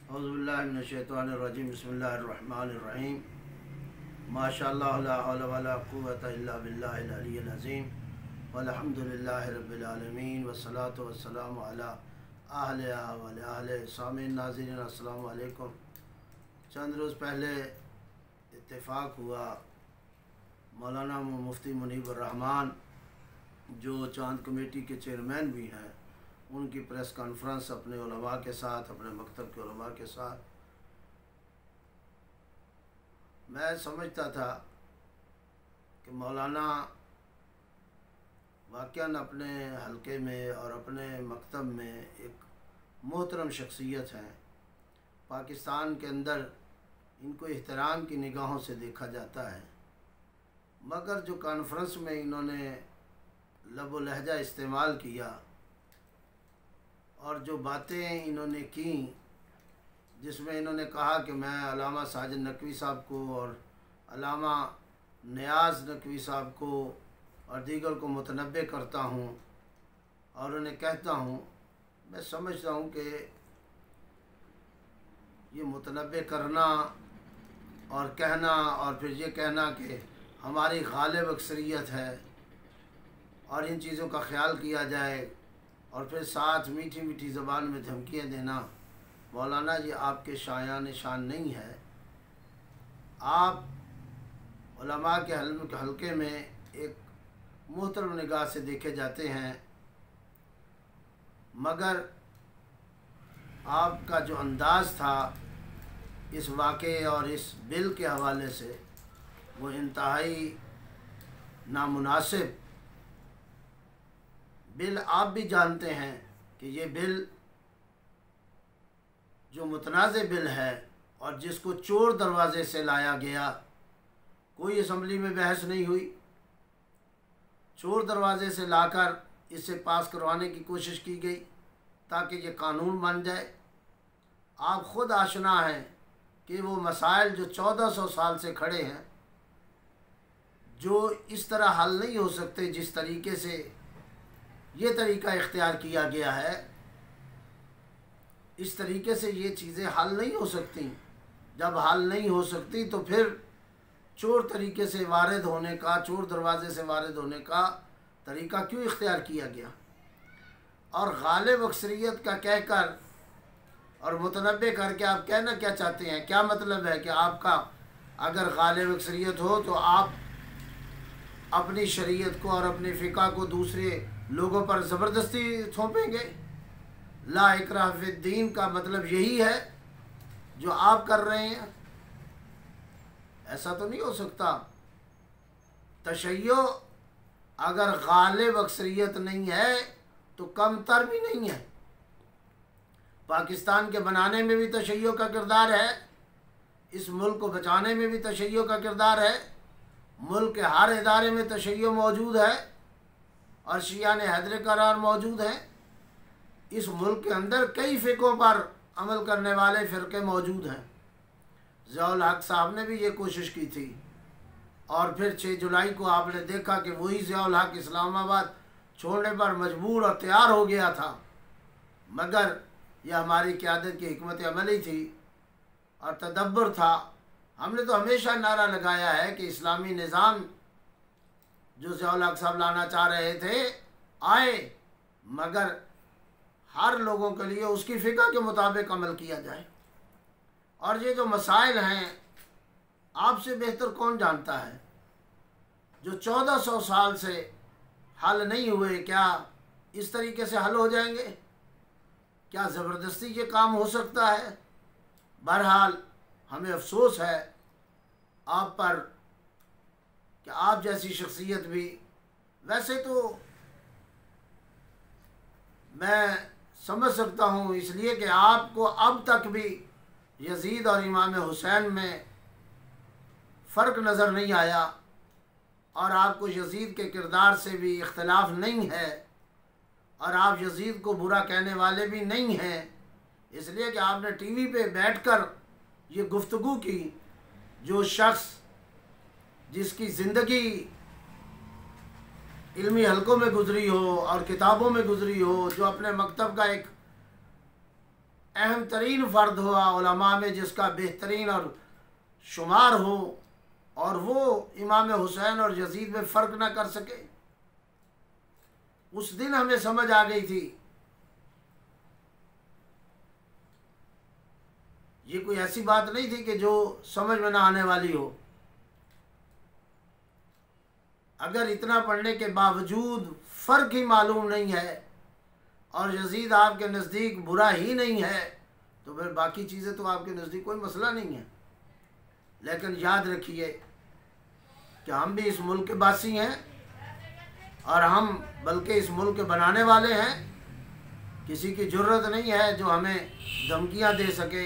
औज़ुबिल्लाहिमिनश्शैतानिर्रजीम बिस्मिल्लाहिर्रहमानिर्रहीम माशाअल्लाह ला हौला वला कुव्वता इल्ला बिल्लाहिल अलिय्यिल अज़ीम वल्हम्दुलिल्लाहि रब्बिल आलमीन वस्सलातु वस्सलामु अला अहलिहा व अहलिहा। सामीन नाज़रीन अस्सलामु अलैकुम। चंद रोज़ पहले इत्तेफाक हुआ, मौलाना मुफ्ती मुनीब रहमान जो चांद कमेटी के चेयरमैन भी हैं, उनकी प्रेस कॉन्फ्रेंस अपने उलमा के साथ, अपने मकतब के उलमा के साथ। मैं समझता था कि मौलाना वाक़यान अपने हलके में और अपने मकतब में एक मोहतरम शख्सियत हैं। पाकिस्तान के अंदर इनको एहतराम की निगाहों से देखा जाता है, मगर जो कॉन्फ्रेंस में इन्होंने लब लहजा इस्तेमाल किया और जो बातें इन्होंने की, जिसमें इन्होंने कहा कि मैं अल्लामा साजिद नकवी साहब को और अल्लामा नियाज़ नकवी साहब को और दीगर को मुतनब्बे करता हूँ और उन्हें कहता हूँ, मैं समझता हूँ कि ये मुतनब्बे करना और कहना और फिर ये कहना कि हमारी गालिब अक्सरियत है और इन चीज़ों का ख्याल किया जाए और फिर साथ मीठी मीठी ज़बान में धमकियाँ देना, मौलाना ये आपके शायान शान नहीं है। आप उलमा के हल्के में एक मोहतरम निगाह से देखे जाते हैं, मगर आपका जो अंदाज़ था इस वाक़े और इस बिल के हवाले से वो इंतहाई नामुनासिब। बिल आप भी जानते हैं कि ये बिल जो मुतनाज़े बिल है और जिसको चोर दरवाज़े से लाया गया, कोई असम्बली में बहस नहीं हुई, चोर दरवाज़े से लाकर इसे पास करवाने की कोशिश की गई ताकि ये कानून बन जाए। आप ख़ुद आशना हैं कि वो मसाइल जो 1400 साल से खड़े हैं, जो इस तरह हल नहीं हो सकते जिस तरीके से ये तरीका इख्तियार किया गया है, इस तरीके से ये चीज़ें हल नहीं हो सकती। जब हल नहीं हो सकती तो फिर चोर तरीके से वारिद होने का, चोर दरवाज़े से वारिद होने का तरीका क्यों इख्तियार किया गया। और गालिब अक्सरियत का कहकर और मुतनब्बे करके आप कहना क्या चाहते हैं? क्या मतलब है कि आपका अगर गालिब अक्सरियत हो तो आप अपनी शरीयत को और अपनी फ़िक़ा को दूसरे लोगों पर ज़बरदस्ती थोपेंगे? ला इकराह फिद्दीन का मतलब यही है जो आप कर रहे हैं। ऐसा तो नहीं हो सकता। तशय्यो अगर गालिब अक्सरियत नहीं है तो कमतर भी नहीं है। पाकिस्तान के बनाने में भी तशय्यो का किरदार है, इस मुल्क को बचाने में भी तशय्यो का किरदार है, मुल्क के हर इदारे में तशय्यो मौजूद है और शियाने हैदर करार मौजूद हैं। इस मुल्क के अंदर कई फ़िक़ों पर अमल करने वाले फ़िरक़े मौजूद हैं। ज़ियाउल हक़ साहब ने भी ये कोशिश की थी और फिर 6 जुलाई को आपने देखा कि वही ज़ियाउल हक़ इस्लामाबाद छोड़ने पर मजबूर और तैयार हो गया था, मगर यह हमारी क़यादत की हिकमत अमली थी और तदब्बर था। हमने तो हमेशा नारा लगाया है कि इस्लामी निज़ाम जो ज़ियाउल हक़ साहब लाना चाह रहे थे आए, मगर हर लोगों के लिए उसकी फ़िक़ा के मुताबिक अमल किया जाए। और ये जो मसाइल हैं, आपसे बेहतर कौन जानता है, जो 1400 साल से हल नहीं हुए, क्या इस तरीके से हल हो जाएंगे? क्या ज़बरदस्ती ये काम हो सकता है? बहरहाल हमें अफसोस है आप पर कि आप जैसी शख्सियत भी, वैसे तो मैं समझ सकता हूँ इसलिए कि आपको अब तक भी यजीद और इमाम हुसैन में फ़र्क नज़र नहीं आया और आपको यजीद के किरदार से भी इख्तिलाफ़ नहीं है और आप यजीद को बुरा कहने वाले भी नहीं हैं, इसलिए कि आपने टीवी पे बैठकर ये गुफ्तगू की। जो शख्स जिसकी ज़िंदगी इल्मी हलकों में गुज़री हो और किताबों में गुज़री हो, जो अपने मकतब का एक अहम तरीन फ़र्द हुआ उलमा में, जिसका बेहतरीन और शुमार हो, और वो इमाम हुसैन और यजीद में फ़र्क ना कर सके। उस दिन हमें समझ आ गई थी। ये कोई ऐसी बात नहीं थी कि जो समझ में ना आने वाली हो। अगर इतना पढ़ने के बावजूद फ़र्क ही मालूम नहीं है और यजीद आपके नज़दीक बुरा ही नहीं है, तो फिर बाकी चीज़ें तो आपके नज़दीक कोई मसला नहीं है। लेकिन याद रखिए कि हम भी इस मुल्क के वासी हैं, और हम बल्कि इस मुल्क के बनाने वाले हैं। किसी की ज़रूरत नहीं है जो हमें धमकियां दे सके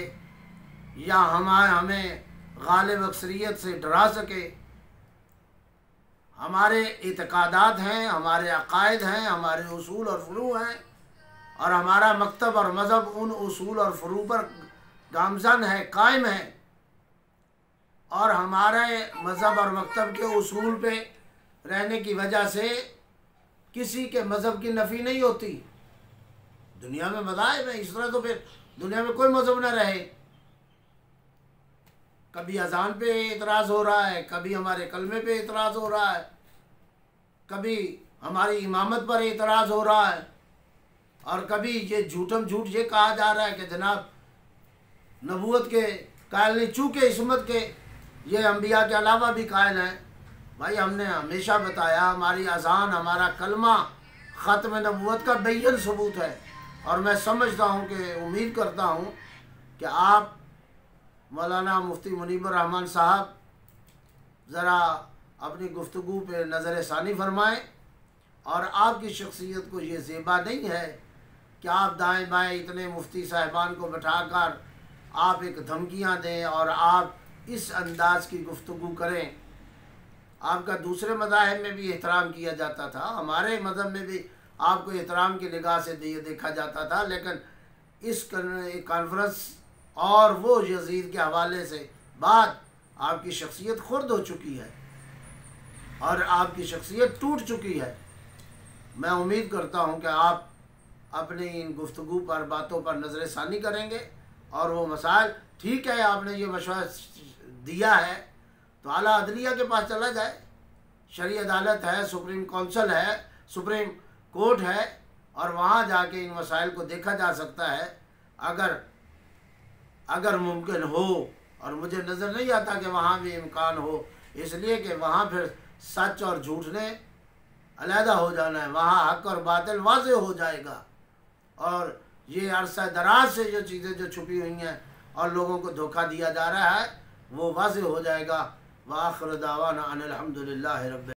या हमें गालिब अक्सरियत से डरा सके। हमारे इत्क़ादात हैं, हमारे अक़ायद हैं, हमारे उसूल और फ़ुरू हैं, और हमारा मकतब और मज़हब उन उसूल और फ़ुरू पर गामज़न है, कायम है। और हमारे मज़हब और मकतब के उसूल पे रहने की वजह से किसी के मज़हब की नफ़ी नहीं होती। दुनिया में मज़ाहिब है, इस तरह तो फिर दुनिया में कोई मज़हब ना रहे। कभी अज़ान पे इतराज़ हो रहा है, कभी हमारे कलमे पे इतराज़ हो रहा है, कभी हमारी इमामत पर इतराज़ हो रहा है, और कभी ये झूठम झूठ ये कहा जा रहा है कि जनाब नबूवत के कायल नहीं, चूँकि इस्मत के ये अम्बिया के अलावा भी कायल हैं। भाई हमने हमेशा बताया हमारी अज़ान, हमारा कलमा ख़त्म नबूवत का बेयन सबूत है। और मैं समझता हूँ कि उम्मीद करता हूँ कि आप मौलाना मुफ्ती मुनीबर रहमान साहब ज़रा अपनी गुफ्तगू पे नज़र सानी फरमाएँ। और आपकी शख्सियत को ये ज़ेबा नहीं है कि आप दाएं बाएं इतने मुफ्ती साहिबान को बैठाकर आप एक धमकियाँ दें और आप इस अंदाज़ की गुफ्तगू करें। आपका दूसरे मज़ाहिब में भी एहतराम किया जाता था, हमारे मज़हब में भी आपको एहतराम की निगाह से देखा जाता था, लेकिन इस कॉन्फ्रेंस और वो यजीद के हवाले से बाद आपकी शख्सियत खुर्द हो चुकी है और आपकी शख्सियत टूट चुकी है। मैं उम्मीद करता हूँ कि आप अपनी इन गुफ्तगू पर, बातों पर नज़र सानी करेंगे और वो मसाइल, ठीक है आपने ये मशवरा दिया है तो आला अदलिया के पास चला जाए। शरई अदालत है, सुप्रीम कौंसल है, सुप्रीम कोर्ट है, और वहाँ जाके इन मसाइल को देखा जा सकता है। अगर मुमकिन हो, और मुझे नज़र नहीं आता कि वहाँ भी इम्कान हो, इसलिए कि वहाँ फिर सच और झूठ ने अलहदा हो जाना है, वहाँ हक़ और बातिल वाज़े हो जाएगा। और ये अरसा दराज से जो चीज़ें जो छुपी हुई हैं और लोगों को धोखा दिया जा रहा है वो वाज़े हो जाएगा। व आखिर दावाना अनिल हम्दुलिल्लाहि रब्बिल